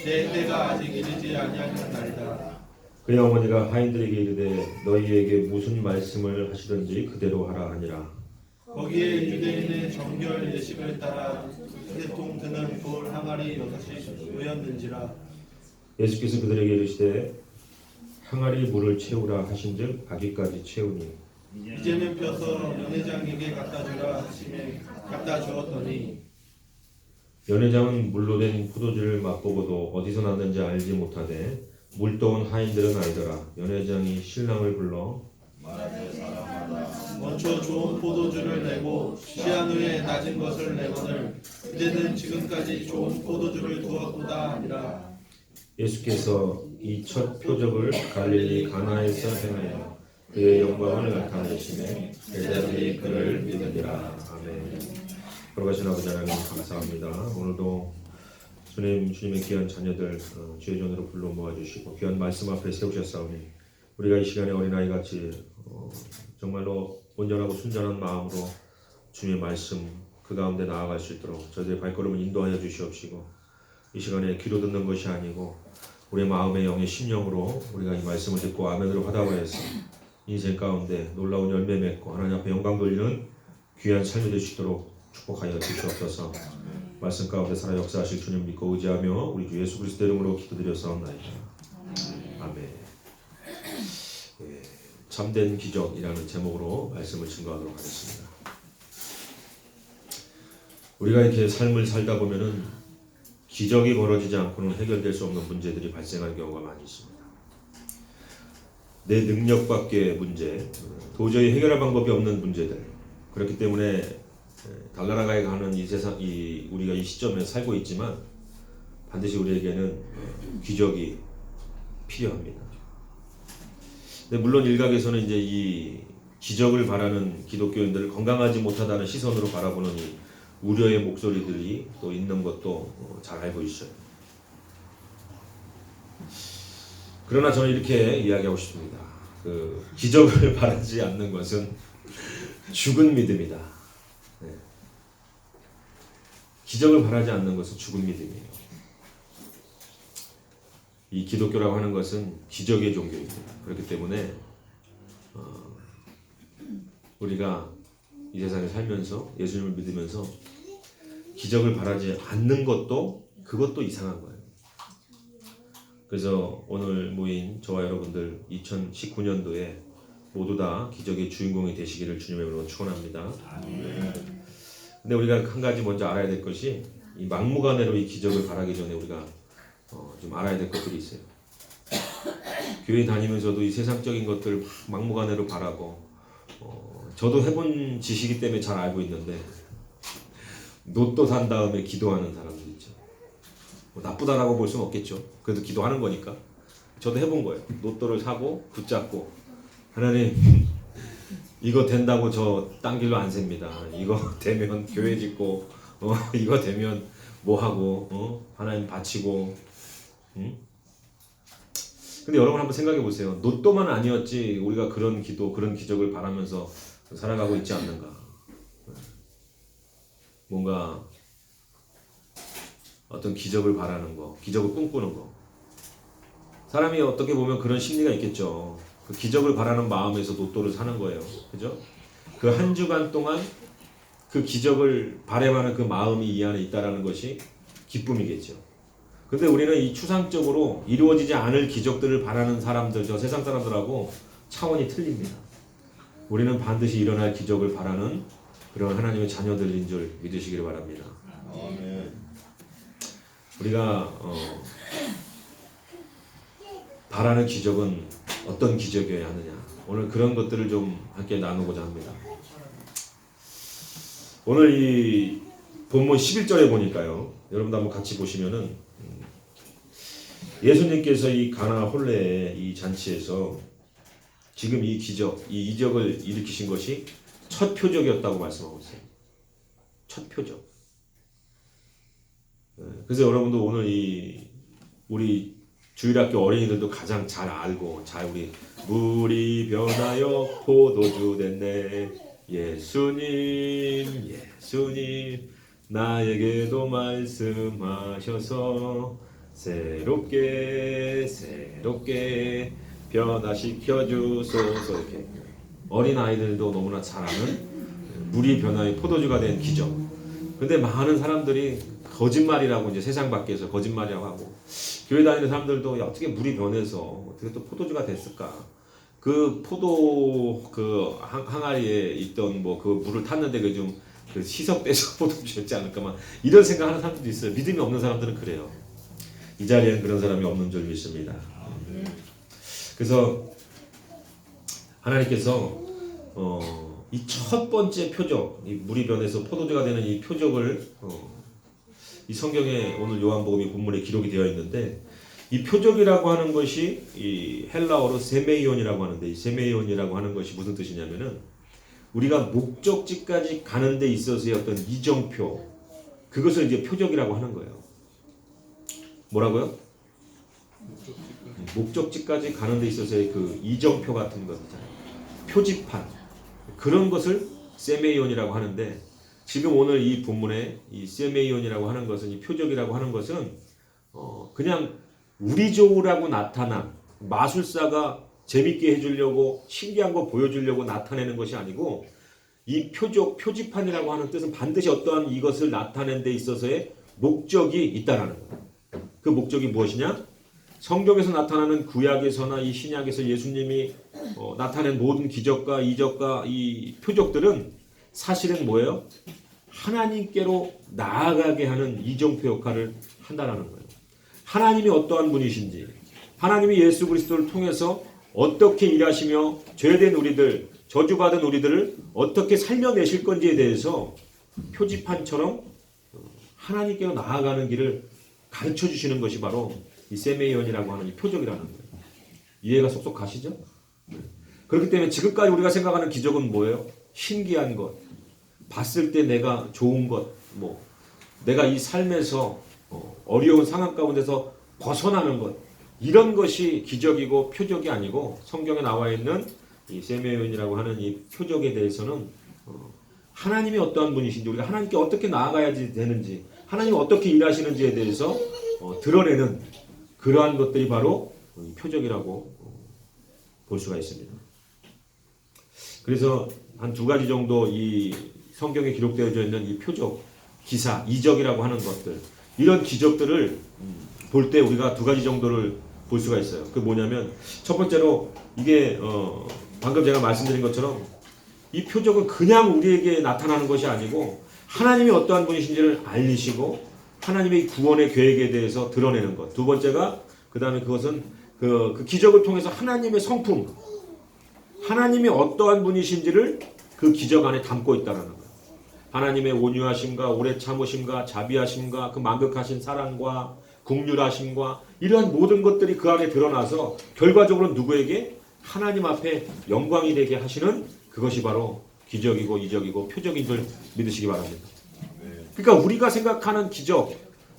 내 때가 아직 이르지 아니하였나이다. 그의 어머니가 하인들에게 이르되 너희에게 무슨 말씀을 하시든지 그대로 하라 하니라. 거기에 유대인의 정결 예식을 따라 세통 드는 돌 항아리 6이 놓였는지라. 예수께서 그들에게 이르시되 항아리 물을 채우라 하신즉 바귀까지 채우니 이제는 펴서 연회장에게 갖다 주라 하시매 갖다 주었더니 연회장은 물로 된 포도주를 맛보고도 어디서 났는지 알지 못하되 물떠온 하인들은 알더라. 연회장이 신랑을 불러 먼저 좋은 포도주를 내고 취한 후에 낮은 것을 내거늘 이제는 지금까지 좋은 포도주를 두었도다 하니라. 예수께서 이 첫 표적을 갈릴리 가나에서 행하여 그의 영광을 나타내시매 제자들이 그를 믿으니라. 아멘. 걸어가신 아버지 하나님 감사합니다. 오늘도 주님의 귀한 자녀들 주의 전으로 불러 모아주시고 귀한 말씀 앞에 세우셨사오니 우리가 이 시간에 어린아이같이 정말로 온전하고 순전한 마음으로 주님의 말씀 그 가운데 나아갈 수 있도록 저희들의 발걸음을 인도하여 주시옵시고 이 시간에 귀로 듣는 것이 아니고 우리의 마음의 영의 심령으로 우리가 이 말씀을 듣고 아멘으로 화답하여서 인생 가운데 놀라운 열매 맺고 하나님 앞에 영광 돌리는 귀한 삶이 될 수 있도록 축복하여 주시옵소서. 말씀 가운데 살아 역사하실 주님 믿고 의지하며 우리 주 예수 그리스도 이름으로 기도드렸사옵나이다. 아멘. 예, 참된 기적이라는 제목으로 말씀을 증거하도록 하겠습니다. 우리가 이렇게 삶을 살다 보면은 기적이 벌어지지 않고는 해결될 수 없는 문제들이 발생할 경우가 많이 있습니다. 내 능력 밖의 문제, 도저히 해결할 방법이 없는 문제들. 그렇기 때문에 달나라가에 가는 이 세상, 우리가 이 시점에 살고 있지만 반드시 우리에게는 기적이 필요합니다. 근데 물론 일각에서는 이제 이 기적을 바라는 기독교인들을 건강하지 못하다는 시선으로 바라보는 이 우려의 목소리들이 또 있는 것도 잘 알고 있어요. 그러나 저는 이렇게 이야기하고 싶습니다. 그 기적을 바라지 않는 것은 죽은 믿음이다. 네. 기적을 바라지 않는 것은 죽은 믿음이에요. 이 기독교라고 하는 것은 기적의 종교입니다. 그렇기 때문에 우리가 이 세상에 살면서 예수님을 믿으면서 기적을 바라지 않는 것도 그것도 이상한 거예요. 그래서 오늘 모인 저와 여러분들 2019년도에 모두 다 기적의 주인공이 되시기를 주님의 이름으로 축원합니다. 근데 우리가 한 가지 먼저 알아야 될 것이 이 막무가내로 이 기적을 바라기 전에 우리가 좀 알아야 될 것들이 있어요. 교회 다니면서도 이 세상적인 것들 막무가내로 바라고 저도 해본 지식이기 때문에 잘 알고 있는데 로또 산 다음에 기도하는 사람들 있죠. 뭐 나쁘다라고 볼 수는 없겠죠. 그래도 기도하는 거니까. 저도 해본 거예요. 로또를 사고 붙잡고 하나님 이거 된다고 저 딴 길로 안 셉니다. 이거 되면 교회 짓고 이거 되면 뭐 하고 하나님 바치고 근데 여러분 한번 생각해 보세요. 로또만 아니었지 우리가 그런 기도 그런 기적을 바라면서 살아가고 있지 않는가. 뭔가 어떤 기적을 바라는 거, 기적을 꿈꾸는 거. 사람이 어떻게 보면 그런 심리가 있겠죠. 그 기적을 바라는 마음에서 로또를 사는 거예요. 그죠? 그 한 주간 동안 그 기적을 바라는 그 마음이 이 안에 있다라는 것이 기쁨이겠죠. 근데 우리는 이 추상적으로 이루어지지 않을 기적들을 바라는 사람들, 저 세상 사람들하고 차원이 틀립니다. 우리는 반드시 일어날 기적을 바라는 그런 하나님의 자녀들인 줄 믿으시기를 바랍니다. 우리가 바라는 기적은 어떤 기적이어야 하느냐. 오늘 그런 것들을 좀 함께 나누고자 합니다. 오늘 이 본문 11절에 보니까요. 여러분도 한번 같이 보시면은 예수님께서 이 가나 혼례의 이 잔치에서 지금 이 기적, 이 이적을 일으키신 것이 첫 표적이었다고 말씀하고 있어요. 첫 표적. 그래서 여러분도 오늘 우리 주일학교 어린이들도 가장 잘 알고 우리 물이 변하여 포도주 됐네 예수님 나에게도 말씀하셔서 새롭게 변화시켜 주소서. 이렇게 어린 아이들도 너무나 잘 아는 물이 변화의 포도주가 된 기적. 근데 많은 사람들이 거짓말이라고 이제 세상 밖에서 거짓말이라고 하고 교회 다니는 사람들도 야, 어떻게 물이 변해서 어떻게 또 포도주가 됐을까? 그 포도 그 항아리에 있던 뭐 그 물을 탔는데 그 좀 그 희석돼서 포도주였지 않을까 막 이런 생각하는 사람들도 있어요. 믿음이 없는 사람들은 그래요. 이 자리에는 그런 사람이 없는 줄 믿습니다. 그래서 하나님께서 이 첫 번째 표적, 이 물이 변해서 포도주가 되는 이 표적을 이 성경에 오늘 요한복음이 본문에 기록이 되어 있는데 이 표적이라고 하는 것이 이 헬라어로 세메이온이라고 하는데 이 세메이온이라고 하는 것이 무슨 뜻이냐면은 우리가 목적지까지 가는 데 있어서의 어떤 이정표 그것을 이제 표적이라고 하는 거예요. 뭐라고요? 목적지까지 가는 데 있어서의 그 이정표 같은 것 있잖아요. 표지판 그런 것을 세메이온이라고 하는데 지금 오늘 이 본문에 이 세메이온이라고 하는 것은 이 표적이라고 하는 것은 그냥 우리 좋으라고 나타난 마술사가 재밌게 해주려고 신기한 거 보여주려고 나타내는 것이 아니고 이 표적, 표지판이라고 하는 뜻은 반드시 어떠한 이것을 나타내는 데 있어서의 목적이 있다라는 거예요. 그 목적이 무엇이냐? 성경에서 나타나는 구약에서나 이 신약에서 예수님이 나타낸 모든 기적과 이적과 이 표적들은 사실은 뭐예요? 하나님께로 나아가게 하는 이정표 역할을 한다라는 거예요. 하나님이 어떠한 분이신지, 하나님이 예수 그리스도를 통해서 어떻게 일하시며 죄된 우리들, 저주받은 우리들을 어떻게 살려내실 건지에 대해서 표지판처럼 하나님께로 나아가는 길을 가르쳐 주시는 것이 바로 이 세메이온이라고 하는 이 표적이라는 거예요. 이해가 쏙쏙 가시죠? 그렇기 때문에 지금까지 우리가 생각하는 기적은 뭐예요? 신기한 것, 봤을 때 내가 좋은 것, 뭐 내가 이 삶에서 어려운 상황 가운데서 벗어나는 것, 이런 것이 기적이고 표적이 아니고 성경에 나와 있는 이 세메이온이라고 하는 이 표적에 대해서는 하나님이 어떠한 분이신지 우리가 하나님께 어떻게 나아가야지 되는지 하나님이 어떻게 일하시는지에 대해서 드러내는 그러한 것들이 바로 표적이라고 볼 수가 있습니다. 그래서 한 두 가지 정도 이 성경에 기록되어져 있는 이 표적, 기사, 이적이라고 하는 것들 이런 기적들을 볼 때 우리가 두 가지 정도를 볼 수가 있어요. 그 뭐냐면 첫 번째로 이게 방금 제가 말씀드린 것처럼 이 표적은 그냥 우리에게 나타나는 것이 아니고 하나님이 어떠한 분이신지를 알리시고 하나님의 구원의 계획에 대해서 드러내는 것. 두 번째가 그 다음에 그것은 그 기적을 통해서 하나님의 성품, 하나님이 어떠한 분이신지를 그 기적 안에 담고 있다는 거예요. 하나님의 온유하심과 오래 참으심과 자비하심과 그 만극하신 사랑과 긍휼하심과 이러한 모든 것들이 그 안에 드러나서 결과적으로 누구에게? 하나님 앞에 영광이 되게 하시는 그것이 바로 기적이고 이적이고 표적인 줄 믿으시기 바랍니다. 그러니까 우리가 생각하는 기적,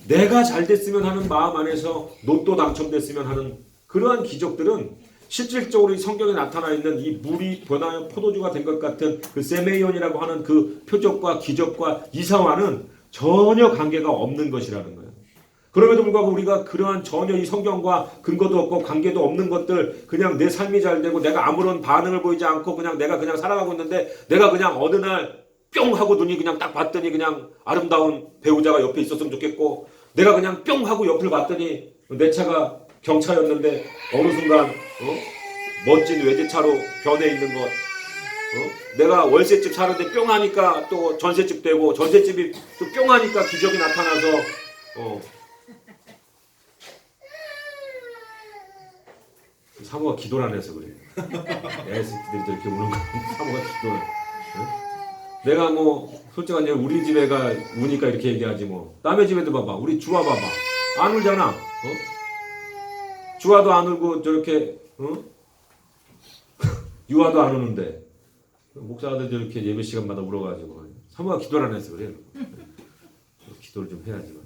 내가 잘 됐으면 하는 마음 안에서 로또 당첨됐으면 하는 그러한 기적들은 실질적으로 이 성경에 나타나 있는 이 물이 변하여 포도주가 된 것 같은 그 세메이온이라고 하는 그 표적과 기적과 이사와는 전혀 관계가 없는 것이라는 거예요. 그럼에도 불구하고 우리가 그러한 전혀 이 성경과 근거도 없고 관계도 없는 것들 그냥 내 삶이 잘 되고 내가 아무런 반응을 보이지 않고 그냥 내가 그냥 살아가고 있는데 내가 그냥 어느 날 뿅 하고 눈이 그냥 딱 봤더니 그냥 아름다운 배우자가 옆에 있었으면 좋겠고 내가 그냥 뿅 하고 옆을 봤더니 내 차가 경차였는데 어느 순간 멋진 외제차로 변해 있는 것 내가 월세집 사는데 뿅 하니까 또 전세집 되고 전세집이 또 뿅 하니까 기적이 나타나서 사모가 기도를 안 해서 그래요. 애 새끼들이 저렇게 우는 거 사모가 기도를 내가 뭐 솔직히 우리 집 애가 우니까 이렇게 얘기하지 뭐 남의 집에도 봐봐 우리 주아 봐봐 안 울잖아 주아도 안 울고 저렇게 유아도 안 우는데 목사들 저렇게 예배 시간마다 울어가지고 사모가 기도를 안 해서 그래요. 기도를 좀 해야지.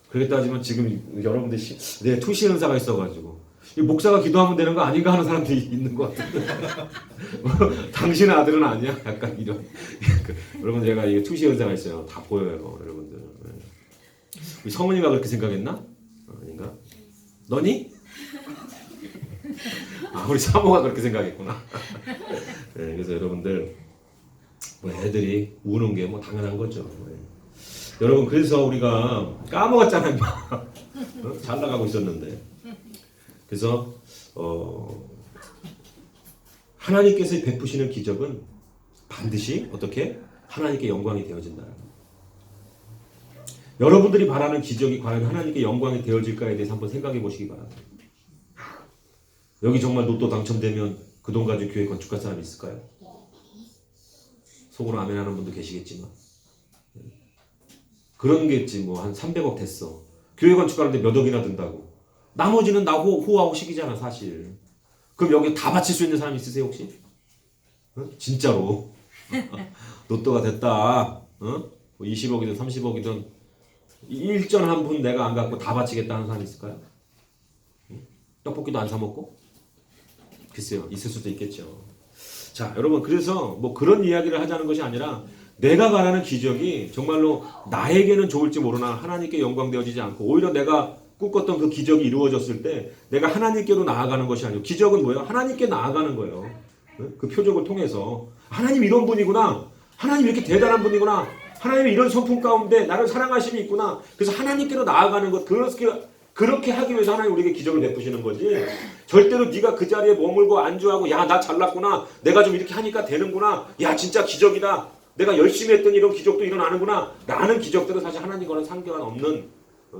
그렇게 따지면 지금 여러분들 내 투시 은사가 있어가지고 목사가 기도하면 되는 거 아닌가 하는 사람들이 있는 것 같은데 당신 아들은 아니야? 약간 이런 여러분 제가 이게 투시 은사가 있어요. 다 보여요 여러분들. 우리 성은이가 그렇게 생각했나? 아닌가? 너니? 아, 우리 사모가 그렇게 생각했구나. 네, 그래서 여러분들 뭐 애들이 우는 게 뭐 당연한 거죠. 네. 여러분 그래서 우리가 까먹었잖아요. 잘 나가고 있었는데. 그래서 하나님께서 베푸시는 기적은 반드시 어떻게 하나님께 영광이 되어진다. 여러분들이 바라는 기적이 과연 하나님께 영광이 되어질까에 대해서 한번 생각해 보시기 바랍니다. 여기 정말 로또 당첨되면 그 돈 가지고 교회 건축할 사람이 있을까요? 속으로 아멘 하는 분도 계시겠지만 그런 게 있지. 뭐 한 300억 됐어. 교회 건축하는데 몇 억이나 든다고. 나머지는 나 호하고 식이잖아 사실. 그럼 여기 다 바칠 수 있는 사람 있으세요 혹시? 진짜로 로또가 됐다. 20억이든 30억이든 일전 한 분 내가 안 갖고 다 바치겠다 하는 사람 있을까요? 떡볶이도 안 사 먹고? 글쎄요, 있을 수도 있겠죠. 자, 여러분, 그래서 뭐 그런 이야기를 하자는 것이 아니라 내가 바라는 기적이 정말로 나에게는 좋을지 모르나 하나님께 영광되어지지 않고 오히려 내가 꿈꿨던 그 기적이 이루어졌을 때 내가 하나님께로 나아가는 것이 아니고 기적은 뭐예요? 하나님께 나아가는 거예요. 그 표적을 통해서 하나님 이런 분이구나. 하나님 이렇게 대단한 분이구나. 하나님의 이런 성품 가운데 나를 사랑하심이 있구나. 그래서 하나님께로 나아가는 것 그렇게 하기 위해서 하나님 우리에게 기적을 베푸시는 거지. 절대로 네가 그 자리에 머물고 안주하고 야 나 잘났구나. 내가 좀 이렇게 하니까 되는구나. 야 진짜 기적이다. 내가 열심히 했더니 이런 기적도 일어나는구나. 라는 기적들은 사실 하나님과는 상관없는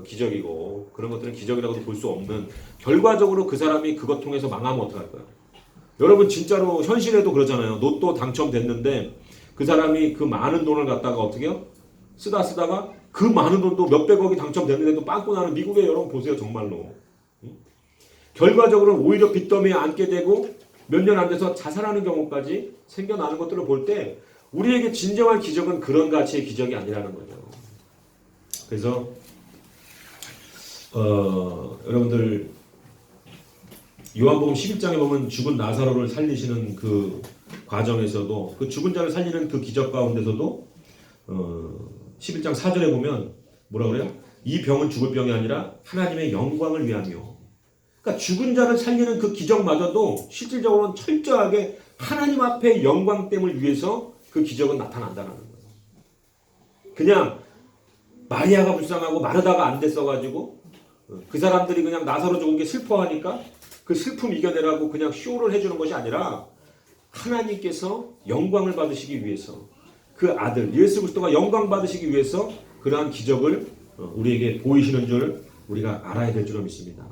기적이고 그런 것들은 기적이라고도 볼 수 없는 결과적으로 그 사람이 그것 통해서 망하면 어떡할 거야. 여러분 진짜로 현실에도 그러잖아요. 로또 당첨됐는데 그 사람이 그 많은 돈을 갖다가 어떻게 해요? 쓰다가 그 많은 돈도 몇백억이 당첨됐는데도 빵꾸 나는 미국에 여러분 보세요. 정말로. 결과적으로는 오히려 빚더미에 앉게 되고 몇 년 안 돼서 자살하는 경우까지 생겨나는 것들을 볼 때 우리에게 진정한 기적은 그런 가치의 기적이 아니라는 거죠. 그래서 여러분들 요한복음 11장에 보면 죽은 나사로를 살리시는 그 과정에서도 그 죽은 자를 살리는 그 기적 가운데서도 11장 4절에 보면 뭐라 그래요? 이 병은 죽을 병이 아니라 하나님의 영광을 위하며. 그러니까 죽은 자를 살리는 그 기적마저도 실질적으로는 철저하게 하나님 앞에 영광됨을 위해서 그 기적은 나타난다는 거예요. 그냥 마리아가 불쌍하고 마르다가 안 됐어가지고 그 사람들이 그냥 나사로 죽은 게 슬퍼하니까 그 슬픔 이겨내라고 그냥 쇼를 해주는 것이 아니라 하나님께서 영광을 받으시기 위해서 그 아들 예수 그리스도가 영광 받으시기 위해서 그러한 기적을 우리에게 보이시는 줄 우리가 알아야 될 줄로 믿습니다.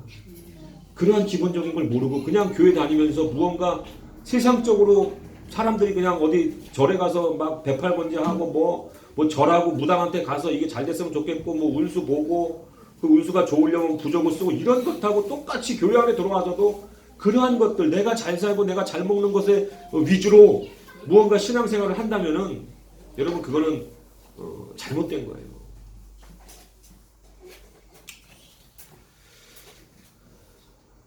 그러한 기본적인 걸 모르고 그냥 교회 다니면서 무언가 세상적으로 사람들이 그냥 어디 절에 가서 막 배팔건제하고 뭐 절하고 무당한테 가서 이게 잘 됐으면 좋겠고 뭐 운수 보고 그 운수가 좋으려면 부적을 쓰고 이런 것하고 똑같이 교회 안에 들어와서도 그러한 것들 내가 잘 살고 내가 잘 먹는 것에 위주로 무언가 신앙생활을 한다면은 여러분 그거는 잘못된 거예요.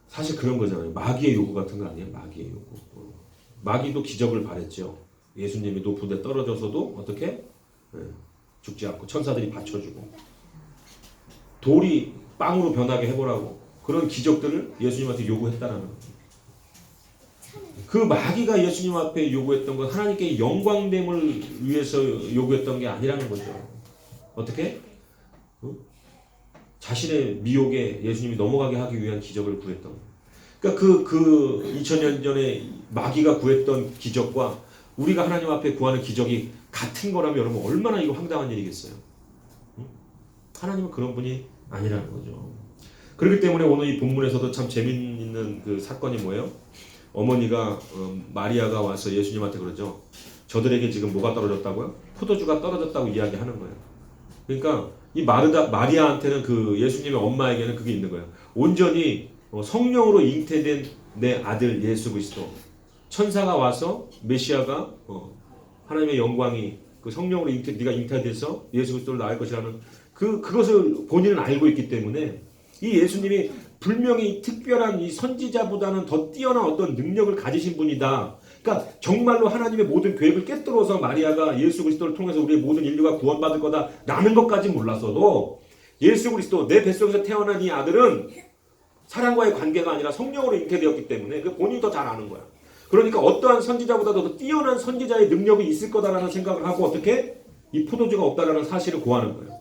사실 그런 거잖아요. 마귀의 요구 같은 거 아니에요? 마귀의 요구. 마귀도 기적을 바랬죠. 예수님이 높은 데 떨어져서도 어떻게? 죽지 않고 천사들이 받쳐주고 돌이 빵으로 변하게 해보라고 그런 기적들을 예수님한테 요구했다라는 거예요. 그 마귀가 예수님 앞에 요구했던 건 하나님께 영광됨을 위해서 요구했던 게 아니라는 거죠. 어떻게? 자신의 미혹에 예수님이 넘어가게 하기 위한 기적을 구했던 거예요. 그러니까 그 2000년 전에 마귀가 구했던 기적과 우리가 하나님 앞에 구하는 기적이 같은 거라면 여러분 얼마나 이거 황당한 일이겠어요. 하나님은 그런 분이 아니라는 거죠. 그렇기 때문에 오늘 이 본문에서도 참 재미있는 그 사건이 뭐예요? 어머니가 마리아가 와서 예수님한테 그러죠. 저들에게 지금 뭐가 떨어졌다고요? 포도주가 떨어졌다고 이야기하는 거예요. 그러니까 이 마리아한테는 그 예수님의 엄마에게는 그게 있는 거예요. 온전히 성령으로 잉태된 내 아들 예수 그리스도 천사가 와서 메시아가 하나님의 영광이 그 성령으로 네가 잉태돼서 예수 그리스도를 낳을 것이라는 그것을 본인은 알고 있기 때문에 이 예수님이 분명히 특별한 이 선지자보다는 더 뛰어난 어떤 능력을 가지신 분이다. 그러니까 정말로 하나님의 모든 계획을 꿰뚫어서 마리아가 예수 그리스도를 통해서 우리의 모든 인류가 구원받을 거다라는 것까지 몰랐어도 예수 그리스도 내 뱃속에서 태어난 이 아들은 사람과의 관계가 아니라 성령으로 잉태되었기 때문에 그 본인이 더 잘 아는 거야. 그러니까 어떠한 선지자보다도 더 뛰어난 선지자의 능력이 있을 거다라는 생각을 하고 어떻게 이 포도주가 없다라는 사실을 고하는 거예요.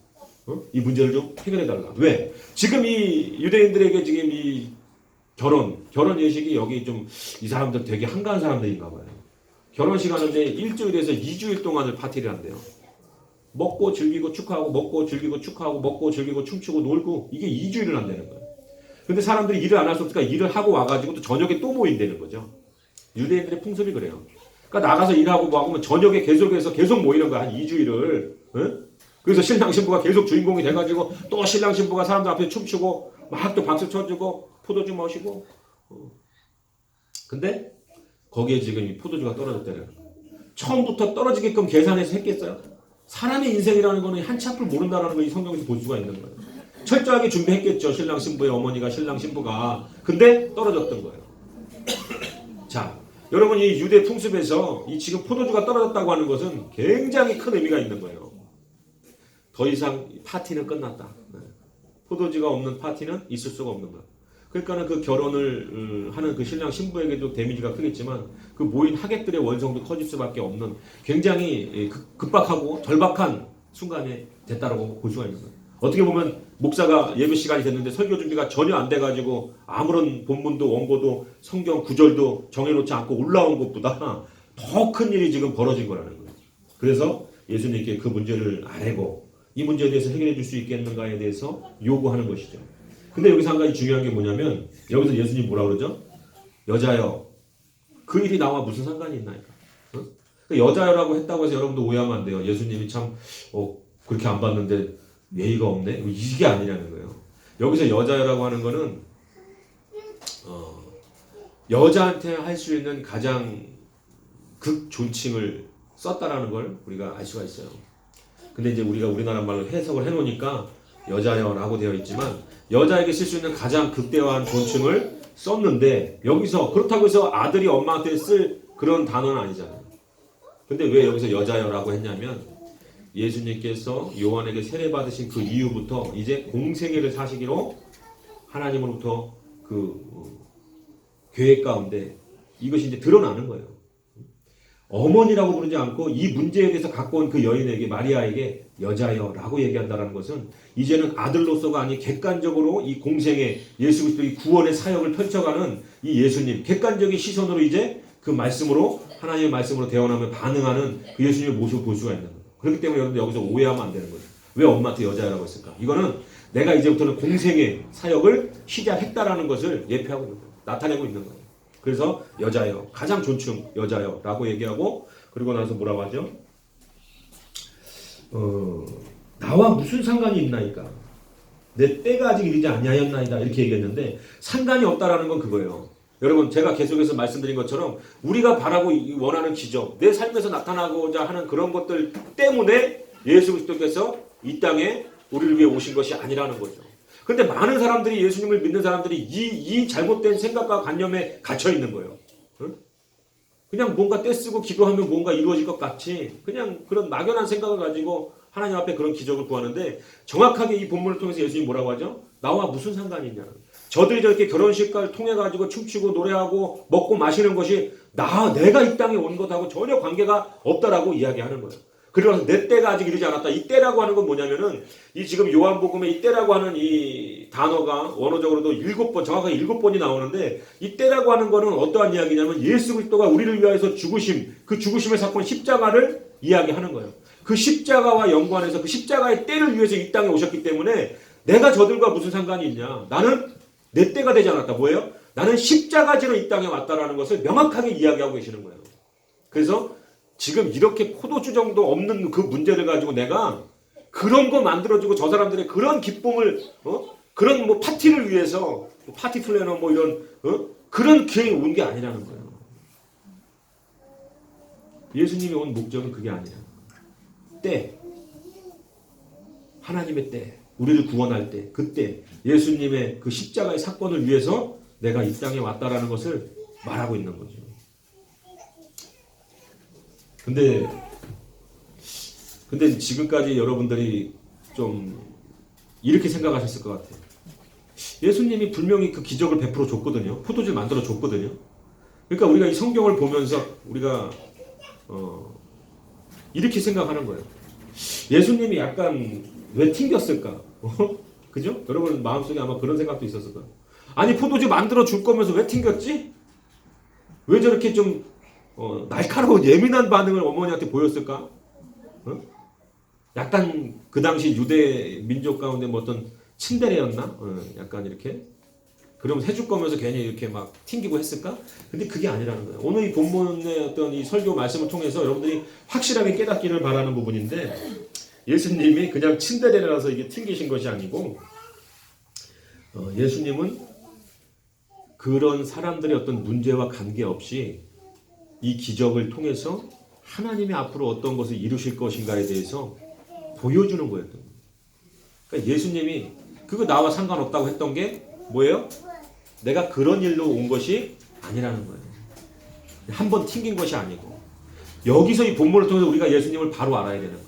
이 문제를 좀 해결해달라. 왜? 지금 이 유대인들에게 지금 이 결혼 예식이 여기 좀 이 사람들 되게 한가한 사람들인가 봐요. 결혼식 하는데 일주일에서 2주일 동안을 파티를 한대요. 먹고 즐기고 축하하고 먹고 즐기고 축하하고 먹고 즐기고 춤추고 놀고 이게 2주일을 한다는 거예요. 근데 사람들이 일을 안 할 수 없으니까 일을 하고 와가지고 또 저녁에 또 모인다는 거죠. 유대인들의 풍습이 그래요. 그러니까 나가서 일하고 뭐 하고 저녁에 계속해서 계속 모이는 거야. 한 2주일을. 응? 그래서 신랑 신부가 계속 주인공이 돼가지고 또 신랑 신부가 사람들 앞에 춤추고 막 또 박수 쳐주고 포도주 마시고. 근데 거기에 지금 이 포도주가 떨어졌다는 거예요. 처음부터 떨어지게끔 계산해서 했겠어요? 사람의 인생이라는 거는 한 치 앞을 모른다는 걸 이 성경에서 볼 수가 있는 거예요. 철저하게 준비했겠죠. 신랑 신부의 어머니가 신랑 신부가. 근데 떨어졌던 거예요. 자, 여러분 이 유대 풍습에서 이 지금 포도주가 떨어졌다고 하는 것은 굉장히 큰 의미가 있는 거예요. 더 이상 파티는 끝났다. 포도주가 없는 파티는 있을 수가 없는 거예요. 그러니까는 그 결혼을 하는 그 신랑 신부에게도 데미지가 크겠지만 그 모인 하객들의 원성도 커질 수밖에 없는 굉장히 급박하고 절박한 순간에 됐다라고 볼 수가 있는 거예요. 어떻게 보면 목사가 예배 시간이 됐는데 설교 준비가 전혀 안 돼가지고 아무런 본문도 원고도 성경 구절도 정해놓지 않고 올라온 것보다 더 큰 일이 지금 벌어진 거라는 거예요. 그래서 예수님께 그 문제를 알고 이 문제에 대해서 해결해 줄 수 있겠는가에 대해서 요구하는 것이죠. 근데 여기서 한 가지 중요한 게 뭐냐면 여기서 예수님이 뭐라 그러죠? 여자여 그 일이 나와 무슨 상관이 있나이까? 어? 여자여라고 했다고 해서 여러분도 오해하면 안 돼요. 예수님이 참 그렇게 안 봤는데 예의가 없네? 이게 아니라는 거예요. 여기서 여자여라고 하는 거는 여자한테 할 수 있는 가장 극존칭을 썼다라는 걸 우리가 알 수가 있어요. 근데 이제 우리가 우리나라 말로 해석을 해놓으니까 여자여라고 되어 있지만 여자에게 쓸 수 있는 가장 극대화한 존칭을 썼는데 여기서 그렇다고 해서 아들이 엄마한테 쓸 그런 단어는 아니잖아요. 근데 왜 여기서 여자여라고 했냐면 예수님께서 요한에게 세례받으신 그 이후부터 이제 공생애를 사시기로 하나님으로부터 그 계획 가운데 이것이 이제 드러나는 거예요. 어머니라고 부르지 않고 이 문제에 대해서 갖고 온 그 여인에게 마리아에게 여자여라고 얘기한다는 것은 이제는 아들로서가 아닌 객관적으로 이 공생의 예수 그리스도의 구원의 사역을 펼쳐가는 이 예수님 객관적인 시선으로 이제 그 말씀으로 하나님의 말씀으로 대언하며 반응하는 그 예수님의 모습을 볼 수가 있는 거예요. 그렇기 때문에 여러분들 여기서 오해하면 안 되는 거예요. 왜 엄마한테 여자라고 했을까? 이거는 내가 이제부터는 공생의 사역을 시작했다라는 것을 예표하고 있는 거예요. 나타내고 있는 거예요. 그래서 여자여, 가장 존칭 여자여라고 얘기하고 그리고 나서 뭐라고 하죠? 나와 무슨 상관이 있나이까? 내 때가 아직 이르지 아니하였나이다 이렇게 얘기했는데 상관이 없다라는 건 그거예요. 여러분 제가 계속해서 말씀드린 것처럼 우리가 바라고 원하는 기적, 내 삶에서 나타나고자 하는 그런 것들 때문에 예수 그리스도께서 이 땅에 우리를 위해 오신 것이 아니라는 거죠. 근데 많은 사람들이 예수님을 믿는 사람들이 이 잘못된 생각과 관념에 갇혀 있는 거예요. 응? 그냥 뭔가 떼쓰고 기도하면 뭔가 이루어질 것 같이 그냥 그런 막연한 생각을 가지고 하나님 앞에 그런 기적을 구하는데 정확하게 이 본문을 통해서 예수님이 뭐라고 하죠? 나와 무슨 상관이 있냐는. 저들이 저렇게 결혼식을 통해 가지고 춤추고 노래하고 먹고 마시는 것이 내가 이 땅에 온 것하고 전혀 관계가 없다라고 이야기하는 거예요. 그래서 내 때가 아직 이르지 않았다. 이 때라고 하는 건 뭐냐면은 이 지금 요한복음에 이 때라고 하는 이 단어가 원어적으로도 7번 정확하게 7번이 나오는데 이 때라고 하는 거는 어떠한 이야기냐면 예수 그리스도가 우리를 위하여서 죽으심 그 죽으심의 사건 십자가를 이야기하는 거예요. 그 십자가와 연관해서 그 십자가의 때를 위해서 이 땅에 오셨기 때문에 내가 저들과 무슨 상관이 있냐. 나는 내 때가 되지 않았다. 뭐예요? 나는 십자가지로 이 땅에 왔다라는 것을 명확하게 이야기하고 계시는 거예요. 그래서 지금 이렇게 포도주 정도 없는 그 문제를 가지고 내가 그런 거 만들어주고 저 사람들의 그런 기쁨을 그런 뭐 파티를 위해서 파티 플래너 뭐 이런 그런 기회에 온 게 아니라는 거예요. 예수님이 온 목적은 그게 아니야. 때 하나님의 때 우리를 구원할 때 그때 예수님의 그 십자가의 사건을 위해서 내가 이 땅에 왔다라는 것을 말하고 있는 거죠. 근데 지금까지 여러분들이 좀 이렇게 생각하셨을 것 같아요. 예수님이 분명히 그 기적을 베풀어 줬거든요. 포도주를 만들어 줬거든요. 그러니까 우리가 이 성경을 보면서 우리가 이렇게 생각하는 거예요. 예수님이 약간 왜 튕겼을까? 그죠? 여러분 마음속에 아마 그런 생각도 있었을 거예요. 아니 포도주 만들어 줄 거면서 왜 튕겼지? 왜 저렇게 좀 날카로운 예민한 반응을 어머니한테 보였을까? 약간 그 당시 유대 민족 가운데 뭐 어떤 친데레였나? 약간 이렇게 그러면 해줄 거면서 괜히 이렇게 막 튕기고 했을까? 근데 그게 아니라는 거예요. 오늘 이 본문의 어떤 이 설교 말씀을 통해서 여러분들이 확실하게 깨닫기를 바라는 부분인데 예수님이 그냥 친데레라서 이게 튕기신 것이 아니고 예수님은 그런 사람들의 어떤 문제와 관계없이 이 기적을 통해서 하나님이 앞으로 어떤 것을 이루실 것인가에 대해서 보여주는 거였던 거예요. 그러니까 예수님이 그거 나와 상관없다고 했던 게 뭐예요? 내가 그런 일로 온 것이 아니라는 거예요. 한번 튕긴 것이 아니고 여기서 이 본문을 통해서 우리가 예수님을 바로 알아야 되는 거예요.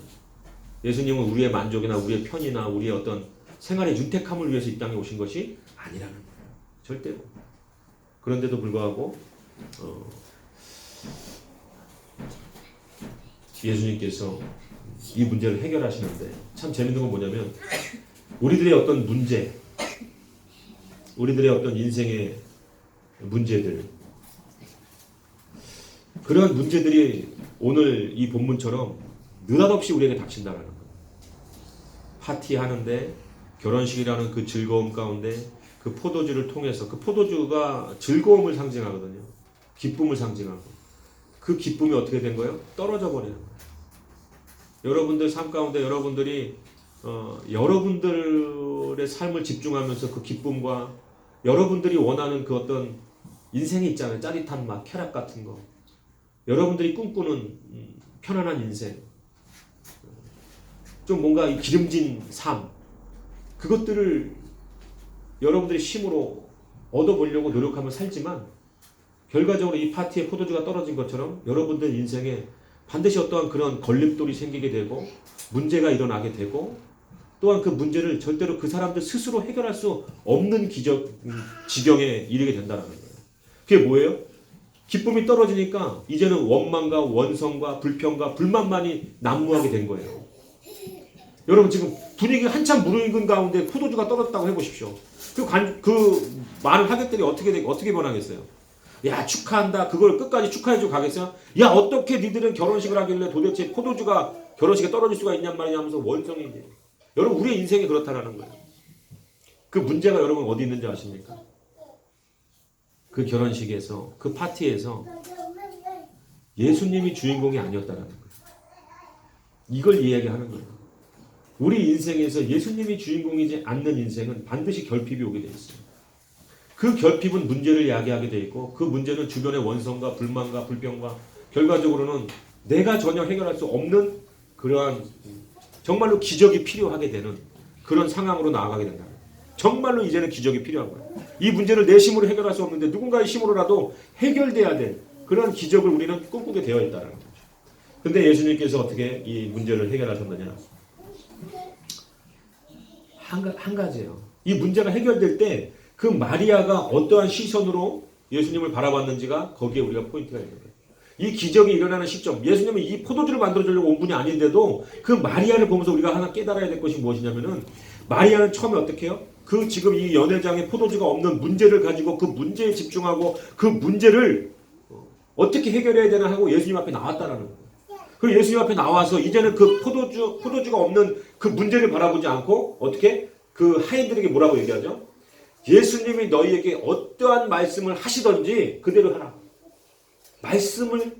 예수님은 우리의 만족이나 우리의 편이나 우리의 어떤 생활의 윤택함을 위해서 이 땅에 오신 것이 아니라는 거예요. 절대로. 그런데도 불구하고 예수님께서 이 문제를 해결하시는데 참 재밌는 건 뭐냐면 우리들의 어떤 문제, 우리들의 어떤 인생의 문제들, 그런 문제들이 오늘 이 본문처럼 느닷없이 우리에게 닥친다는 거예요. 파티하는데 결혼식이라는 그 즐거움 가운데 그 포도주를 통해서 그 포도주가 즐거움을 상징하거든요. 기쁨을 상징하고 그 기쁨이 어떻게 된 거예요? 떨어져 버리는 거예요. 여러분들 삶 가운데 여러분들이 여러분들의 삶을 집중하면서 그 기쁨과 여러분들이 원하는 그 어떤 인생이 있잖아요. 짜릿한 맛, 쾌락 같은 거. 여러분들이 꿈꾸는 편안한 인생. 좀 뭔가 이 기름진 삶. 그것들을 여러분들이 힘으로 얻어보려고 노력하며 살지만 결과적으로 이 파티에 포도주가 떨어진 것처럼 여러분들 인생에 반드시 어떠한 그런 걸림돌이 생기게 되고 문제가 일어나게 되고 또한 그 문제를 절대로 그 사람들 스스로 해결할 수 없는 지경에 이르게 된다는 거예요. 그게 뭐예요? 기쁨이 떨어지니까 이제는 원망과 원성과 불평과 불만만이 난무하게 된 거예요. 여러분 지금 분위기가 한참 무르익은 가운데 포도주가 떨어졌다고 해보십시오. 그 많은 하객들이 어떻게 변하겠어요? 야 축하한다. 그걸 끝까지 축하해주고 가겠어요? 야 어떻게 니들은 결혼식을 하길래 도대체 포도주가 결혼식에 떨어질 수가 있냔 말이냐 하면서 원성이지. 여러분 우리의 인생이 그렇다라는 거예요. 그 문제가 여러분 어디 있는지 아십니까? 그 결혼식에서 그 파티에서 예수님이 주인공이 아니었다라는 거예요. 이걸 이야기하는 거예요. 우리 인생에서 예수님이 주인공이지 않는 인생은 반드시 결핍이 오게 되어 있어요. 그 결핍은 문제를 이야기하게 되어 있고 그 문제는 주변의 원성과 불만과 불평과 결과적으로는 내가 전혀 해결할 수 없는 그러한 정말로 기적이 필요하게 되는 그런 상황으로 나아가게 된다. 정말로 이제는 기적이 필요한 거예요. 이 문제를 내 힘으로 해결할 수 없는데 누군가의 힘으로라도 해결돼야 될 그런 기적을 우리는 꿈꾸게 되어 있다는 거죠. 근데 예수님께서 어떻게 이 문제를 해결하셨느냐? 한 가지예요. 이 문제가 해결될 때 그 마리아가 어떠한 시선으로 예수님을 바라봤는지가 거기에 우리가 포인트가 있는 거예요. 이 기적이 일어나는 시점, 예수님은 이 포도주를 만들어주려고 온 분이 아닌데도 그 마리아를 보면서 우리가 하나 깨달아야 될 것이 무엇이냐면은 마리아는 처음에 어떻게 해요? 그 지금 이 연회장에 포도주가 없는 문제를 가지고 그 문제에 집중하고 그 문제를 어떻게 해결해야 되나 하고 예수님 앞에 나왔다라는 거예요. 그 예수님 앞에 나와서 이제는 그 포도주가 없는 그 문제를 바라보지 않고 어떻게 그 하인들에게 뭐라고 얘기하죠? 예수님이 너희에게 어떠한 말씀을 하시던지 그대로 하라. 말씀을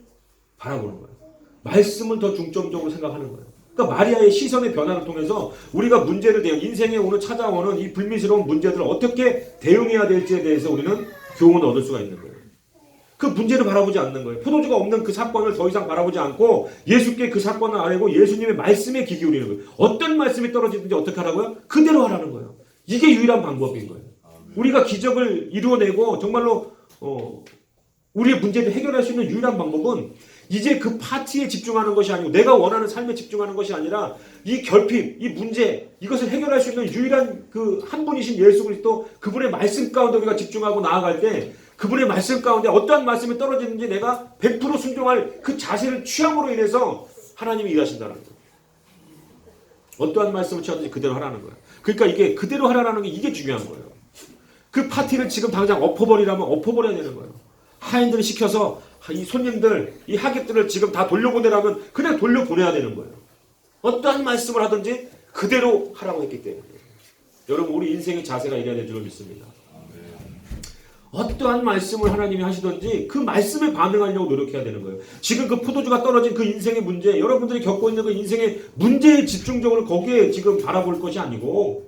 바라보는 거예요. 말씀을 더 중점적으로 생각하는 거예요. 그러니까 마리아의 시선의 변화를 통해서 우리가 문제를 인생에 오늘 찾아오는 이 불미스러운 문제들을 어떻게 대응해야 될지에 대해서 우리는 교훈을 얻을 수가 있는 거예요. 그 문제를 바라보지 않는 거예요. 포도주가 없는 그 사건을 더 이상 바라보지 않고 예수께 그 사건을 알고 예수님의 말씀에 귀 기울이는 거예요. 어떤 말씀이 떨어지든지 어떻게 하라고요? 그대로 하라는 거예요. 이게 유일한 방법인 거예요. 우리가 기적을 이루어내고 정말로 우리의 문제를 해결할 수 있는 유일한 방법은 이제 그 파티에 집중하는 것이 아니고 내가 원하는 삶에 집중하는 것이 아니라 이 결핍, 이 문제, 이것을 해결할 수 있는 유일한 그 한 분이신 예수 그리스도 그분의 말씀 가운데 우리가 집중하고 나아갈 때 그분의 말씀 가운데 어떠한 말씀이 떨어지는지 내가 100% 순종할 그 자세를 취함으로 인해서 하나님이 일하신다는 거예요. 어떠한 말씀을 취하든지 그대로 하라는 거예요. 그러니까 이게 그대로 하라는 게 이게 중요한 거예요. 그 파티를 지금 당장 엎어버리라면 엎어버려야 되는 거예요. 하인들을 시켜서 이 손님들, 이 하객들을 지금 다 돌려보내라면 그냥 돌려보내야 되는 거예요. 어떠한 말씀을 하든지 그대로 하라고 했기 때문에. 여러분 우리 인생의 자세가 이래야 될 줄 믿습니다. 어떠한 말씀을 하나님이 하시든지 그 말씀에 반응하려고 노력해야 되는 거예요. 지금 그 포도주가 떨어진 그 인생의 문제, 여러분들이 겪고 있는 그 인생의 문제에 집중적으로 거기에 지금 바라볼 것이 아니고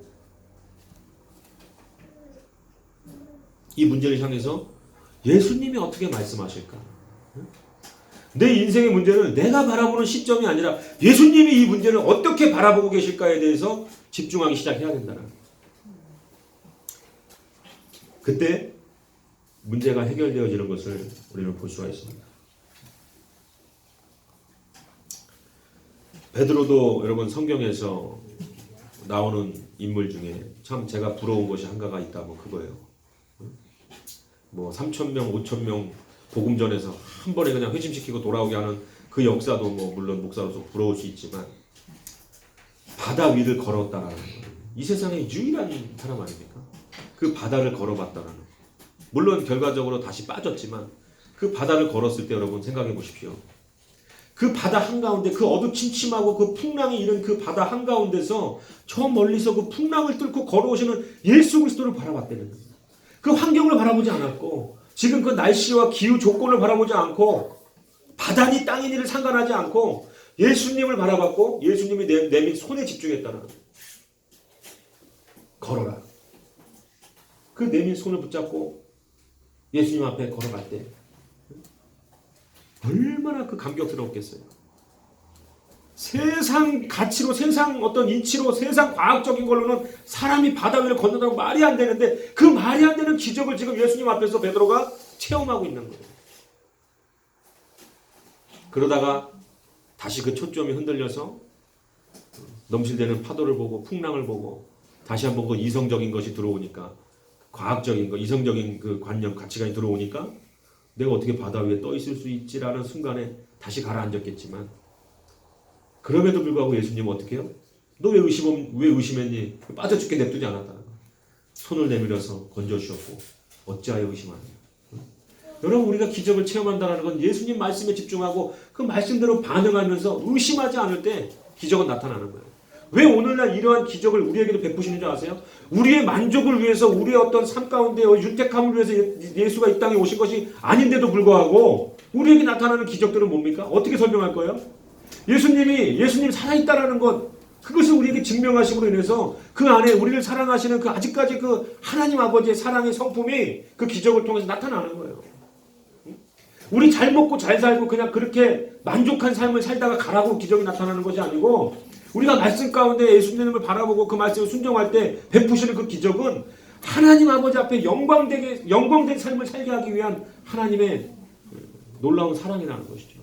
이 문제를 향해서 예수님이 어떻게 말씀하실까? 내 인생의 문제는 내가 바라보는 시점이 아니라 예수님이 이 문제를 어떻게 바라보고 계실까에 대해서 집중하기 시작해야 된다는 거예요. 그때 문제가 해결되어지는 것을 우리는 볼 수가 있습니다. 베드로도 여러분 성경에서 나오는 인물 중에 참 제가 부러운 것이 한가가 있다면 그거예요. 뭐 3,000명, 5,000명 복음 전에서 한 번에 그냥 회심시키고 돌아오게 하는 그 역사도 뭐 물론 목사로서 부러울 수 있지만 바다 위를 걸었다라는 거예요. 이 세상의 유일한 사람 아닙니까? 그 바다를 걸어봤다라는 거예요. 물론 결과적으로 다시 빠졌지만 그 바다를 걸었을 때 여러분 생각해 보십시오. 그 바다 한가운데 그 어두침침하고 그 풍랑이 이른 그 바다 한가운데서 저 멀리서 그 풍랑을 뚫고 걸어오시는 예수 그리스도를 바라봤다는 거예요. 그 환경을 바라보지 않았고 지금 그 날씨와 기후 조건을 바라보지 않고 바다니 땅이니를 상관하지 않고 예수님을 바라봤고 예수님이 내민 손에 집중했다는 거예요. 걸어라. 그 내민 손을 붙잡고 예수님 앞에 걸어갈 때 얼마나 그 감격스러웠겠어요. 세상 가치로, 세상 어떤 이치로, 세상 과학적인 걸로는 사람이 바다 위를 건너다고 말이 안 되는데 그 말이 안 되는 기적을 지금 예수님 앞에서 베드로가 체험하고 있는 거예요. 그러다가 다시 그 초점이 흔들려서 넘실대는 파도를 보고 풍랑을 보고 다시 한번 그 이성적인 것이 들어오니까 과학적인 거, 이성적인 그 관념, 가치관이 들어오니까 내가 어떻게 바다 위에 떠 있을 수 있지라는 순간에 다시 가라앉았겠지만 그럼에도 불구하고 예수님은 어떻게 해요? 너 왜 의심했니? 빠져 죽게 냅두지 않았다. 손을 내밀어서 건져주셨고 어찌하여 의심하느냐. 여러분 우리가 기적을 체험한다는 건 예수님 말씀에 집중하고 그 말씀대로 반응하면서 의심하지 않을 때 기적은 나타나는 거예요. 왜 오늘날 이러한 기적을 우리에게도 베푸시는 줄 아세요? 우리의 만족을 위해서 우리의 어떤 삶 가운데 윤택함을 위해서 예수가 이 땅에 오신 것이 아닌데도 불구하고 우리에게 나타나는 기적들은 뭡니까? 어떻게 설명할 거예요? 예수님 살아있다라는 것 그것을 우리에게 증명하심으로 인해서 그 안에 우리를 사랑하시는 그 아직까지 그 하나님 아버지의 사랑의 성품이 그 기적을 통해서 나타나는 거예요. 우리 잘 먹고 잘 살고 그냥 그렇게 만족한 삶을 살다가 가라고 기적이 나타나는 것이 아니고 우리가 말씀 가운데 예수님을 바라보고 그 말씀을 순종할 때 베푸시는 그 기적은 하나님 아버지 앞에 영광된 삶을 살게 하기 위한 하나님의 놀라운 사랑이라는 것이죠.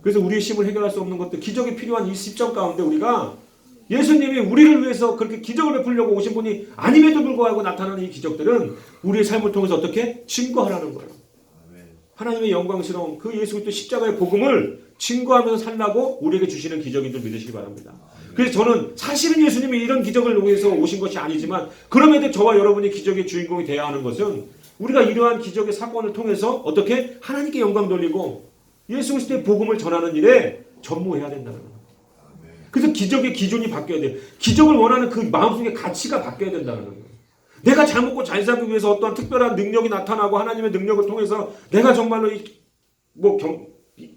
그래서 우리의 심을 해결할 수 없는 것들 기적이 필요한 이 시점 가운데 우리가 예수님이 우리를 위해서 그렇게 기적을 베풀려고 오신 분이 아님에도 불구하고 나타나는 이 기적들은 우리의 삶을 통해서 어떻게 증거하라는 거예요. 하나님의 영광스러운 그 예수 그리스도 십자가의 복음을 증거하면서 살라고 우리에게 주시는 기적인 줄 믿으시기 바랍니다. 그래서 저는 사실은 예수님이 이런 기적을 위해서 오신 것이 아니지만 그럼에도 저와 여러분이 기적의 주인공이 되어야 하는 것은 우리가 이러한 기적의 사건을 통해서 어떻게 하나님께 영광 돌리고 예수 그리스도의 복음을 전하는 일에 전무해야 된다는 거예요. 그래서 기적의 기준이 바뀌어야 돼요. 기적을 원하는 그 마음속의 가치가 바뀌어야 된다는 거예요. 내가 잘 먹고 잘 살기 위해서 어떠한 특별한 능력이 나타나고 하나님의 능력을 통해서 내가 정말로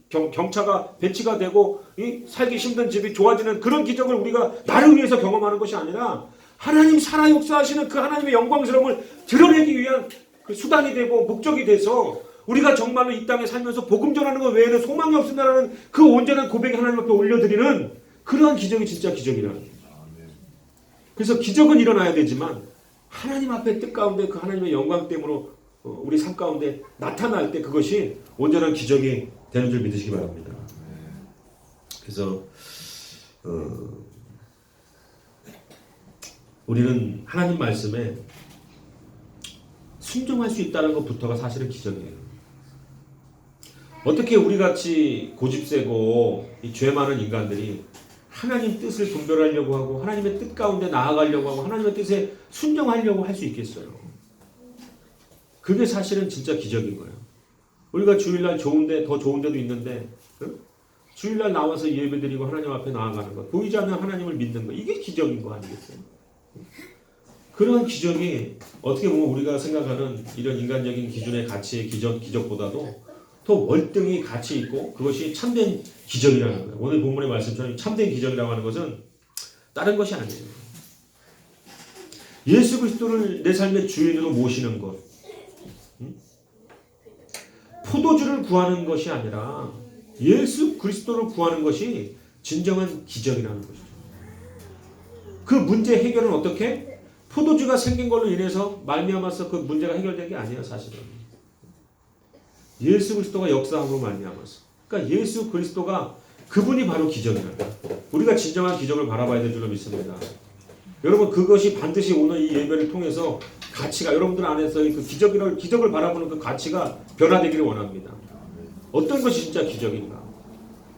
경차가 배치가 되고 살기 힘든 집이 좋아지는 그런 기적을 우리가 나를 위해서 경험하는 것이 아니라 하나님 살아 역사하시는 그 하나님의 영광스러움을 드러내기 위한 그 수단이 되고 목적이 돼서 우리가 정말로 이 땅에 살면서 복음 전하는 것 외에는 소망이 없습니다라는 그 온전한 고백이 하나님 앞에 올려드리는 그러한 기적이 진짜 기적이라는 거예요. 그래서 기적은 일어나야 되지만 하나님 앞에 뜻 가운데 그 하나님의 영광 때문에 우리 삶 가운데 나타날 때 그것이 온전한 기적이 되는 줄 믿으시기 바랍니다. 그래서 우리는 하나님 말씀에 순종할 수 있다는 것부터가 사실은 기적이에요. 어떻게 우리같이 고집세고 죄 많은 인간들이 하나님 뜻을 분별하려고 하고 하나님의 뜻 가운데 나아가려고 하고 하나님의 뜻에 순종하려고 할 수 있겠어요. 그게 사실은 진짜 기적인 거예요. 우리가 주일날 좋은데 더 좋은 데도 있는데 주일날 나와서 예배드리고 하나님 앞에 나아가는 것, 보이지 않는 하나님을 믿는 것, 이게 기적인 거 아니겠어요? 그런 기적이 어떻게 보면 우리가 생각하는 이런 인간적인 기준의 가치의 기적보다도 더 월등히 가치 있고 그것이 참된 기적이라는 거예요. 오늘 본문의 말씀처럼 참된 기적이라고 하는 것은 다른 것이 아니에요. 예수 그리스도를 내 삶의 주인으로 모시는 것, 포도주를 구하는 것이 아니라 예수 그리스도를 구하는 것이 진정한 기적이라는 것이죠. 그 문제 해결은 어떻게? 포도주가 생긴 걸로 인해서 말미암아서 그 문제가 해결된 게 아니에요. 사실은 예수 그리스도가 역사함으로 말미암아서, 그러니까 예수 그리스도가 그분이 바로 기적이라는 거예요. 우리가 진정한 기적을 바라봐야 될 줄로 믿습니다. 여러분 그것이 반드시 오늘 이 예배를 통해서 가치가 여러분들 안에서 그 기적을 바라보는 그 가치가 변화되기를 원합니다. 어떤 것이 진짜 기적인가?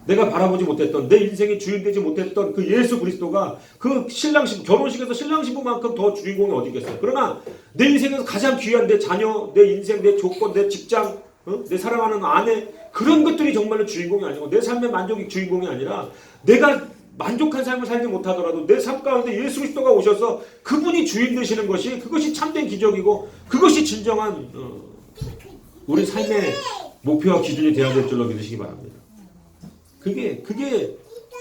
내가 바라보지 못했던, 내 인생의 주인 되지 못했던 그 예수 그리스도가 그 신랑신부, 결혼식에서 신랑신부만큼 더 주인공이 어디 있겠어요? 그러나 내 인생에서 가장 귀한 내 자녀, 내 인생, 내 조건, 내 직장, 내 사랑하는 아내, 그런 것들이 정말로 주인공이 아니고 내 삶의 만족이 주인공이 아니라 내가 만족한 삶을 살지 못하더라도 내 삶 가운데 예수 그리스도가 오셔서 그분이 주인 되시는 것이, 그것이 참된 기적이고 그것이 진정한 우리 삶의 목표와 기준이 되어야 될 줄로 믿으시기 바랍니다. 그게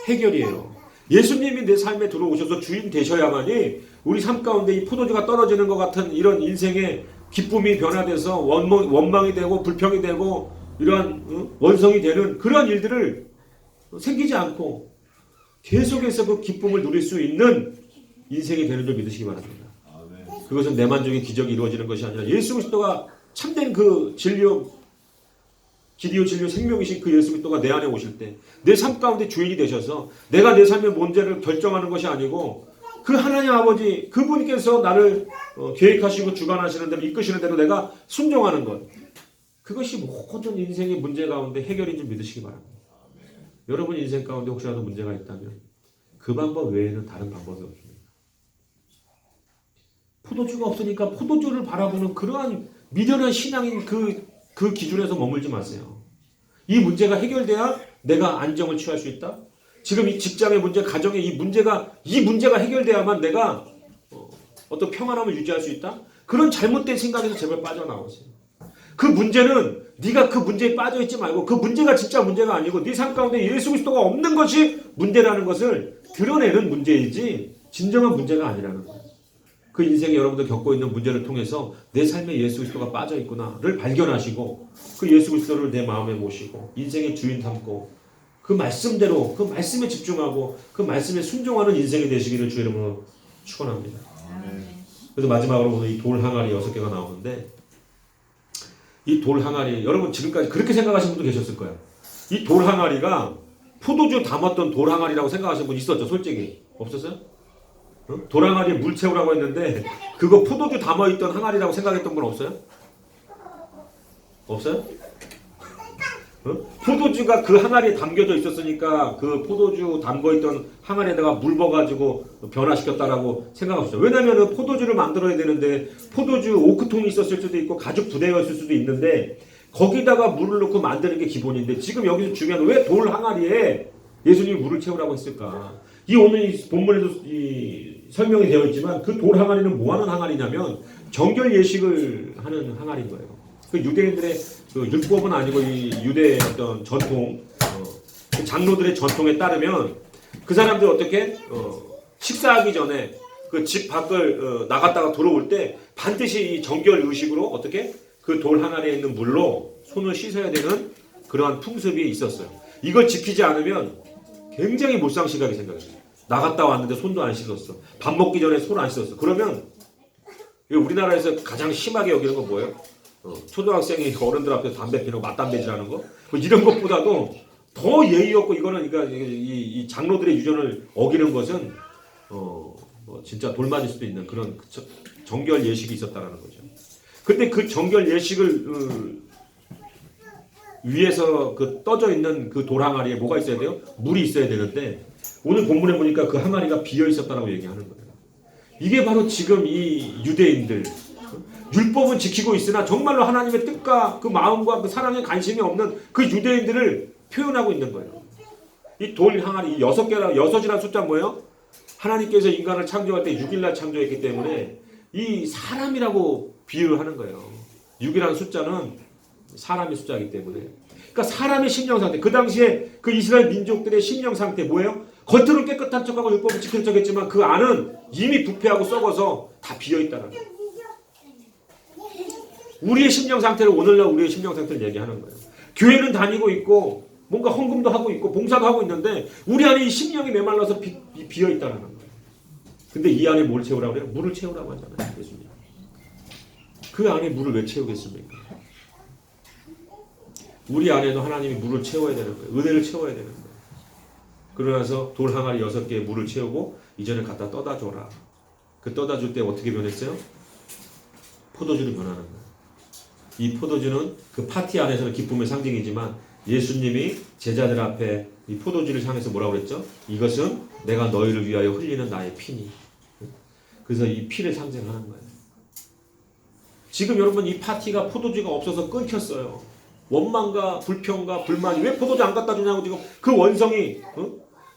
해결이에요. 예수님이 내 삶에 들어오셔서 주인 되셔야만이 우리 삶 가운데 이 포도주가 떨어지는 것 같은 이런 인생의 기쁨이 변화돼서 원망이 되고 불평이 되고 이러한 원성이 되는 그런 일들을 생기지 않고 계속해서 그 기쁨을 누릴 수 있는 인생이 되는 줄 믿으시기 바랍니다. 그것은 내 만족의 기적이 이루어지는 것이 아니라 예수 그리스도가 참된 그 진리요 진리요 생명이신 그 예수 그리스도가 내 안에 오실 때 내 삶 가운데 주인이 되셔서 내가 내 삶의 문제를 결정하는 것이 아니고 그 하나님 아버지 그분께서 나를 계획하시고 주관하시는 대로 이끄시는 대로 내가 순종하는 것, 그것이 모든 인생의 문제 가운데 해결인 줄 믿으시기 바랍니다. 여러분 인생 가운데 혹시라도 문제가 있다면 그 방법 외에는 다른 방법이 없습니다. 포도주가 없으니까 포도주를 바라보는 그러한 미련한 신앙인 그 기준에서 머물지 마세요. 이 문제가 해결돼야 내가 안정을 취할 수 있다. 지금 이 직장의 문제, 가정의 이 문제가 해결돼야만 내가 어떤 평안함을 유지할 수 있다. 그런 잘못된 생각에서 제발 빠져나오세요. 그 문제는 네가 그 문제에 빠져있지 말고 그 문제가 진짜 문제가 아니고 네 삶 가운데 예수 그리스도가 없는 것이 문제라는 것을 드러내는 문제이지 진정한 문제가 아니라는 거예요. 그 인생에 여러분들 겪고 있는 문제를 통해서 내 삶에 예수 그리스도가 빠져있구나를 발견하시고 그 예수 그리스도를 내 마음에 모시고 인생의 주인 삼고 그 말씀대로 그 말씀에 집중하고 그 말씀에 순종하는 인생이 되시기를 주의 이름으로 축원합니다. 그래서 마지막으로 오늘 이 돌 항아리 6개가 나오는데 이 돌 항아리 여러분 지금까지 그렇게 생각하시는 분도 계셨을 거예요. 이 돌 항아리가 포도주 담았던 돌 항아리라고 생각하시는 분 있었죠? 솔직히 없었어요? 돌 항아리에 물 채우라고 했는데 그거 포도주 담아있던 항아리라고 생각했던 분 없어요? 없어요? 포도주가 그 항아리에 담겨져 있었으니까 그 포도주 담궈있던 항아리에다가 물 부어가지고 변화시켰다라고 생각하시죠. 왜냐면 포도주를 만들어야 되는데 포도주 오크통이 있었을 수도 있고 가죽 부대였을 수도 있는데 거기다가 물을 넣고 만드는 게 기본인데 지금 여기서 중요한 왜 돌 항아리에 예수님이 물을 채우라고 했을까? 이 오늘 이 본문에도 설명이 되어 있지만 그 돌 항아리는 뭐 하는 항아리냐면 정결 예식을 하는 항아리인 거예요. 그 유대인들의 그 율법은 아니고 이 유대의 어떤 전통, 그 장로들의 전통에 따르면 그 사람들 어떻게 식사하기 전에 그 집 밖을 나갔다가 들어올 때 반드시 이 정결 의식으로 어떻게 그 돌 항아리에 있는 물로 손을 씻어야 되는 그러한 풍습이 있었어요. 이걸 지키지 않으면 굉장히 몰상식하게 생각해요. 나갔다 왔는데 손도 안 씻었어. 밥 먹기 전에 손 안 씻었어. 그러면 우리나라에서 가장 심하게 여기는 건 뭐예요? 초등학생이 어른들 앞에서 담배 피는 맞담배질하는 거 뭐 이런 것보다도 더 예의 없고 이거는 그러니까 이 장로들의 유전을 어기는 것은 뭐 진짜 돌맞을 수도 있는 그런 정결 예식이 있었다라는 거죠. 근데 그 정결 예식을 위에서 그 떠져 있는 그 돌 항아리에 뭐가 있어야 돼요? 물이 있어야 되는데 오늘 본문에 보니까 그 항아리가 비어 있었다라고 얘기하는 거예요. 이게 바로 지금 이 유대인들 율법은 지키고 있으나 정말로 하나님의 뜻과 그 마음과 그 사랑에 관심이 없는 그 유대인들을 표현하고 있는 거예요. 이 돌 항아리 6이라는 숫자 뭐예요? 하나님께서 인간을 창조할 때 6일날 창조했기 때문에 이 사람이라고 비유를 하는 거예요. 6이라는 숫자는 사람의 숫자이기 때문에. 그러니까 사람의 심령 상태. 그 당시에 그 이스라엘 민족들의 심령 상태 뭐예요? 겉으로 깨끗한 척하고 율법을 지키는 척했지만 그 안은 이미 부패하고 썩어서 다 비어있다는 거예요. 우리의 심령 상태를 오늘날 우리의 심령 상태를 얘기하는 거예요. 교회는 다니고 있고 뭔가 헌금도 하고 있고 봉사도 하고 있는데 우리 안에 이 심령이 메말라서 비어있다는 거예요. 근데 이 안에 뭘 채우라고 그래요? 물을 채우라고 하잖아요. 예수님. 그 안에 물을 왜 채우겠습니까? 우리 안에도 하나님이 물을 채워야 되는 거예요. 은혜를 채워야 되는 거예요. 그러나서 돌 항아리 6개에 물을 채우고 이전에 갖다 떠다 줘라. 그 떠다 줄 때 어떻게 변했어요? 포도주로 변하는 거예요. 이 포도주는 그 파티 안에서는 기쁨의 상징이지만 예수님이 제자들 앞에 이 포도주를 향해서 뭐라고 그랬죠? 이것은 내가 너희를 위하여 흘리는 나의 피니. 그래서 이 피를 상징하는 거예요. 지금 여러분 이 파티가 포도주가 없어서 끊겼어요. 원망과 불평과 불만이 왜 포도주 안 갖다 주냐고 지금 그 원성이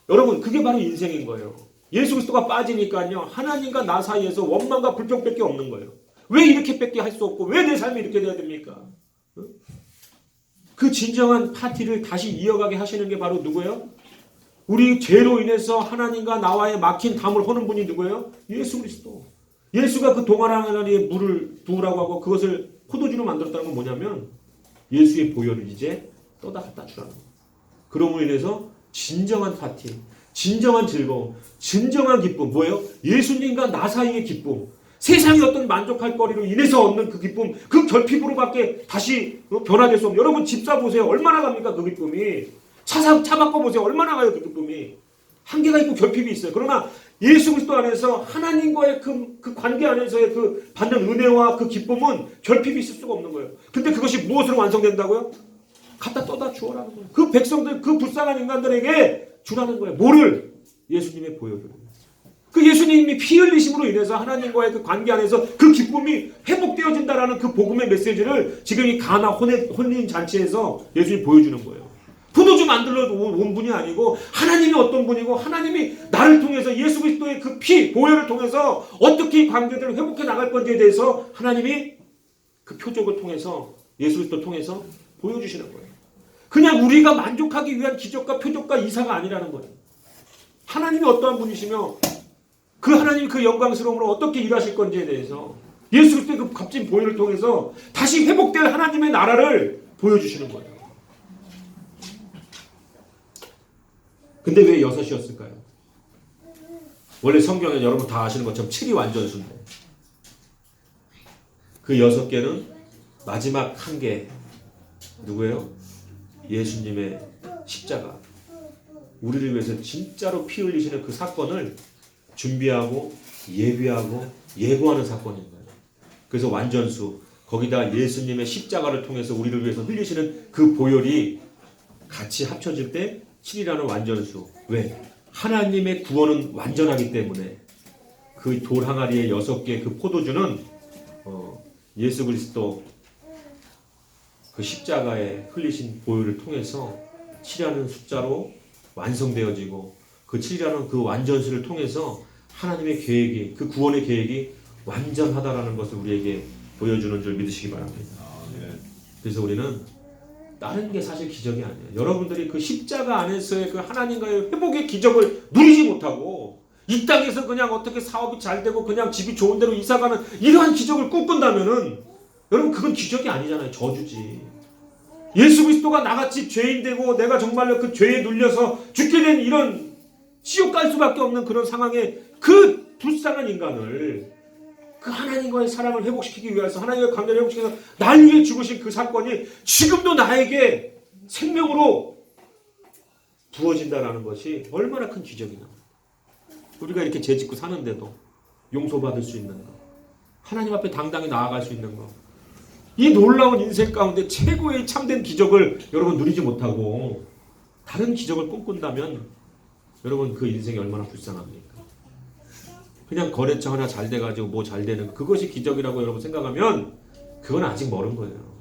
여러분 그게 바로 인생인 거예요. 예수 그리스도가 빠지니까요. 하나님과 나 사이에서 원망과 불평밖에 없는 거예요. 왜 이렇게밖에 할 수 없고 왜 내 삶이 이렇게 돼야 됩니까? 그 진정한 파티를 다시 이어가게 하시는 게 바로 누구예요? 우리 죄로 인해서 하나님과 나와의 막힌 담을 허는 분이 누구예요? 예수 그리스도. 예수가 그 동화랑에 물을 부으라고 하고 그것을 포도주로 만들었다는 건 뭐냐면 예수의 보혈을 이제 떠다 갖다 주라는 거예요. 그럼으로 인해서 진정한 파티, 진정한 즐거움, 진정한 기쁨 뭐예요? 예수님과 나 사이의 기쁨. 세상의 어떤 만족할 거리로 인해서 얻는 그 기쁨, 그 결핍으로밖에 다시 변화될 수 없는. 여러분 집 사보세요. 얼마나 갑니까 그 기쁨이. 차 바꿔보세요. 얼마나 가요 그 기쁨이. 한계가 있고 결핍이 있어요. 그러나 예수 그리스도 안에서 하나님과의 그 관계 안에서의 그 받는 은혜와 그 기쁨은 결핍이 있을 수가 없는 거예요. 근데 그것이 무엇으로 완성된다고요? 갖다 떠다 주어라는 거예요. 그 백성들, 그 불쌍한 인간들에게 주라는 거예요. 뭐를? 예수님의 보혈을. 그 예수님이 피 흘리심으로 인해서 하나님과의 그 관계 안에서 그 기쁨이 회복되어진다라는 그 복음의 메시지를 지금 이 가나 혼인 잔치에서 예수님이 보여주는 거예요. 포도주 만들러 온 분이 아니고 하나님이 어떤 분이고 하나님이 나를 통해서 예수 그리스도의 그 피, 보혈을 통해서 어떻게 이 관계들을 회복해 나갈 건지에 대해서 하나님이 그 표적을 통해서 예수 그리스도를 통해서 보여주시는 거예요. 그냥 우리가 만족하기 위한 기적과 표적과 이사가 아니라는 거예요. 하나님이 어떠한 분이시며 그 하나님이 그 영광스러움으로 어떻게 일하실 건지에 대해서 예수 그리스도의 그 값진 보혈을 통해서 다시 회복될 하나님의 나라를 보여주시는 거예요. 근데 왜 6이었을까요? 원래 성경에 여러분 다 아시는 것처럼 7이 완전수인데 그 6개는 마지막 한 개 누구예요? 예수님의 십자가. 우리를 위해서 진짜로 피 흘리시는 그 사건을 준비하고 예비하고 예고하는 사건인 거예요. 그래서 완전수. 거기다 예수님의 십자가를 통해서 우리를 위해서 흘리시는 그 보혈이 같이 합쳐질 때 7이라는 완전수. 왜? 하나님의 구원은 완전하기 때문에 그 돌 항아리의 6개 그 포도주는 예수 그리스도 그 십자가에 흘리신 보혈을 통해서 7이라는 숫자로 완성되어지고 그 7이라는 그 완전수를 통해서 하나님의 계획이 그 구원의 계획이 완전하다라는 것을 우리에게 보여주는 줄 믿으시기 바랍니다. 그래서 우리는 다른 게 사실 기적이 아니에요. 여러분들이 그 십자가 안에서의 그 하나님과의 회복의 기적을 누리지 못하고 이 땅에서 그냥 어떻게 사업이 잘 되고 그냥 집이 좋은 데로 이사가는 이러한 기적을 꿈꾼다면은 여러분 그건 기적이 아니잖아요. 저주지. 예수 그리스도가 나같이 죄인 되고 내가 정말로 그 죄에 눌려서 죽게 된 이런 지옥 갈 수밖에 없는 그런 상황에 그 불쌍한 인간을 그 하나님과의 사랑을 회복시키기 위해서 하나님과의 관계를 회복시켜서 날 위해 죽으신 그 사건이 지금도 나에게 생명으로 부어진다라는 것이 얼마나 큰 기적이냐. 우리가 이렇게 죄 짓고 사는데도 용서받을 수 있는 것, 하나님 앞에 당당히 나아갈 수 있는 것, 이 놀라운 인생 가운데 최고의 참된 기적을 여러분 누리지 못하고 다른 기적을 꿈꾼다면 여러분 그 인생이 얼마나 불쌍합니까? 그냥 거래처 하나 잘 돼가지고 뭐 잘 되는 거, 그것이 기적이라고 여러분 생각하면 그건 아직 멀은 거예요.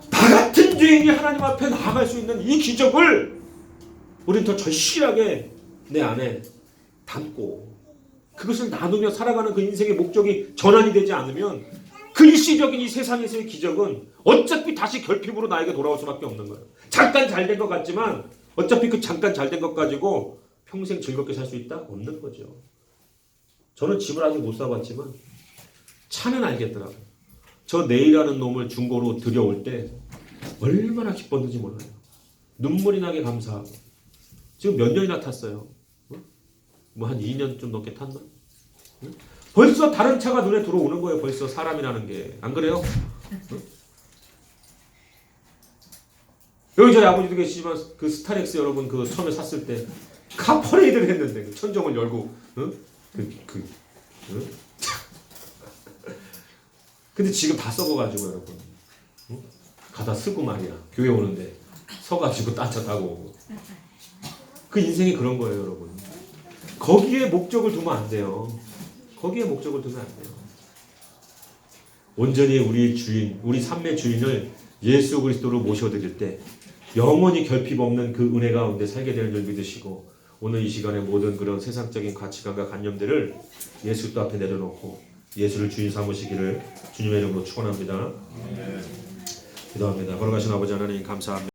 나 같은 죄인이 하나님 앞에 나아갈 수 있는 이 기적을 우리는 더 절실하게 내 안에 담고 그것을 나누며 살아가는 그 인생의 목적이 전환이 되지 않으면 그 일시적인 이 세상에서의 기적은 어차피 다시 결핍으로 나에게 돌아올 수밖에 없는 거예요. 잠깐 잘 된 것 같지만 어차피 그 잠깐 잘 된 것 가지고 평생 즐겁게 살 수 있다? 없는 거죠. 저는 집을 아직 못 사봤지만 차는 알겠더라고요. 저 내일하는 놈을 중고로 들여올 때 얼마나 기뻤는지 몰라요. 눈물이 나게 감사하고. 지금 몇 년이나 탔어요? 뭐 한 2년 좀 넘게 탔나? 벌써 다른 차가 눈에 들어오는 거예요. 벌써 사람이라는 게. 안 그래요? 여기 저희 아버지도 계시지만 그 스타렉스 여러분 그 처음에 샀을 때 카퍼레이드를 했는데 그 천정을 열고 근데 지금 다 썩어가지고 여러분 가다 쓰고 말이야. 교회 오는데 서가지고 딴 차 타고 오고. 그 인생이 그런 거예요 여러분. 거기에 목적을 두면 안 돼요. 거기에 목적을 두면 안 돼요. 온전히 우리 주인, 우리 삶의 주인을 예수 그리스도로 모셔드릴 때 영원히 결핍 없는 그 은혜 가운데 살게 되는 줄 믿으시고 오늘 이 시간에 모든 그런 세상적인 가치관과 관념들을 예수 또 앞에 내려놓고 예수를 주인 삼으시기를 주님의 이름으로 축원합니다. 기도합니다. 걸어가신 아버지 하나님 감사합니다.